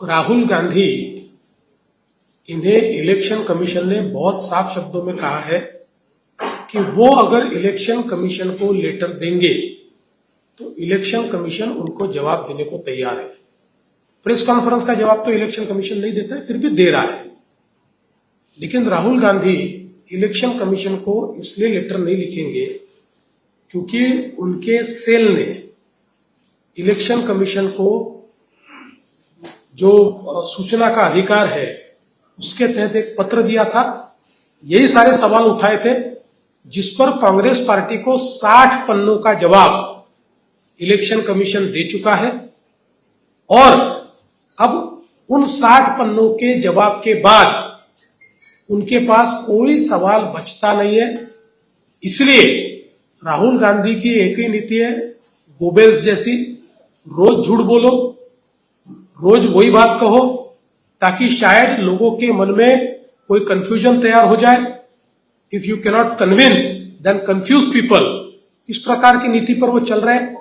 राहुल गांधी, इन्हें election commission ने बहुत साफ शब्दों में कहा है कि वो अगर इलेक्शन कमीशन को लेटर देंगे तो इलेक्शन कमीशन उनको जवाब देने को तैयार है। प्रेस कॉन्फ्रेंस का जवाब तो इलेक्शन कमीशन नहीं देता है, फिर भी दे रहा है। लेकिन राहुल गांधी इलेक्शन कमीशन को इसलिए लेटर नहीं लिखेंगे क्योंकि उनके सेल ने इलेक्शन कमीशन को जो सूचना का अधिकार है उसके तहत एक पत्र दिया था। यही सारे सवाल उठाए थे जिस पर कांग्रेस पार्टी को 60 पन्नों का जवाब इलेक्शन कमीशन दे चुका है और अब उन 60 पन्नों के जवाब के बाद उनके पास कोई सवाल बचता नहीं है। इसलिए राहुल गांधी की एक ही नीति है, गोबेल्स जैसी, रोज झूठ बोलो, रोज वही बात कहो ताकि शायद लोगों के मन में कोई कंफ्यूजन तैयार हो जाए। If you cannot convince then confuse people. इस प्रकार की नीति पर वो चल रहे हैं।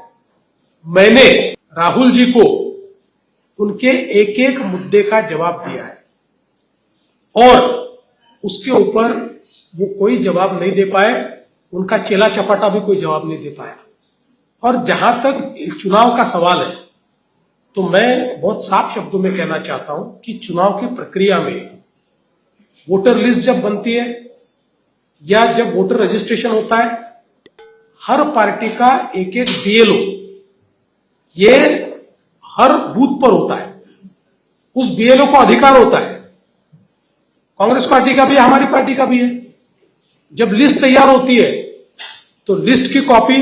मैंने राहुल जी को उनके एक एक मुद्दे का जवाब दिया है और उसके ऊपर वो कोई जवाब नहीं दे पाए। उनका चेला चपाटा भी कोई जवाब नहीं दे पाया। और जहां तक चुनाव का सवाल है तो मैं बहुत साफ शब्दों में कहना चाहता हूं कि चुनाव की प्रक्रिया में वोटर लिस्ट जब बनती है या जब वोटर रजिस्ट्रेशन होता है, हर पार्टी का एक एक बीएलओ ये हर बूथ पर होता है। उस बीएलओ को अधिकार होता है, कांग्रेस पार्टी का भी है, हमारी पार्टी का भी है। जब लिस्ट तैयार होती है तो लिस्ट की कॉपी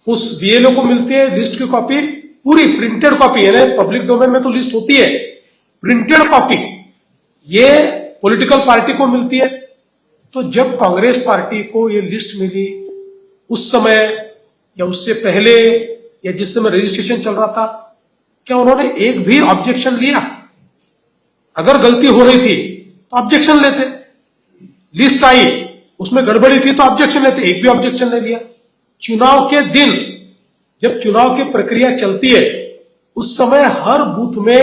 उस बीएलओ को मिलती है। लिस्ट की कॉपी पूरी प्रिंटेड कॉपी है, पब्लिक डोमेन में तो लिस्ट होती है, प्रिंटेड कॉपी ये पॉलिटिकल पार्टी को मिलती है। तो जब कांग्रेस पार्टी को ये लिस्ट मिली उस समय या उससे पहले या जिस समय रजिस्ट्रेशन चल रहा था, क्या उन्होंने एक भी ऑब्जेक्शन लिया? अगर गलती हो रही थी तो ऑब्जेक्शन लेते। लिस्ट आई उसमें गड़बड़ी थी तो ऑब्जेक्शन लेते, एक भी ऑब्जेक्शन नहीं लिया। चुनाव के दिन जब चुनाव की प्रक्रिया चलती है उस समय हर बूथ में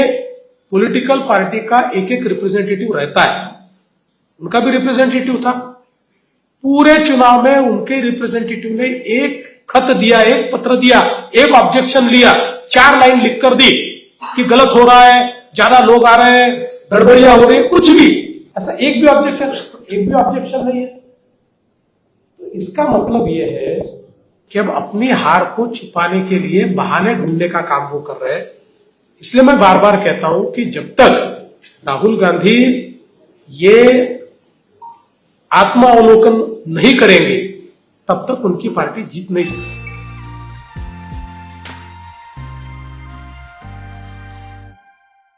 पॉलिटिकल पार्टी का एक एक रिप्रेजेंटेटिव रहता है। उनका भी रिप्रेजेंटेटिव था। पूरे चुनाव में उनके रिप्रेजेंटेटिव ने एक खत दिया, एक पत्र दिया, एक ऑब्जेक्शन लिया, 4 लाइन लिखकर दी कि गलत हो रहा है, ज्यादा लोग आ रहे हैं, गड़बड़ियां हो रही है, कुछ भी ऐसा एक भी ऑब्जेक्शन नहीं है। तो इसका मतलब यह है कि अब अपनी हार को छुपाने के लिए बहाने ढूंढने का काम वो कर रहे हैं। इसलिए मैं बार बार कहता हूं कि जब तक राहुल गांधी ये आत्मावलोकन नहीं करेंगे तब तक उनकी पार्टी जीत नहीं सकती।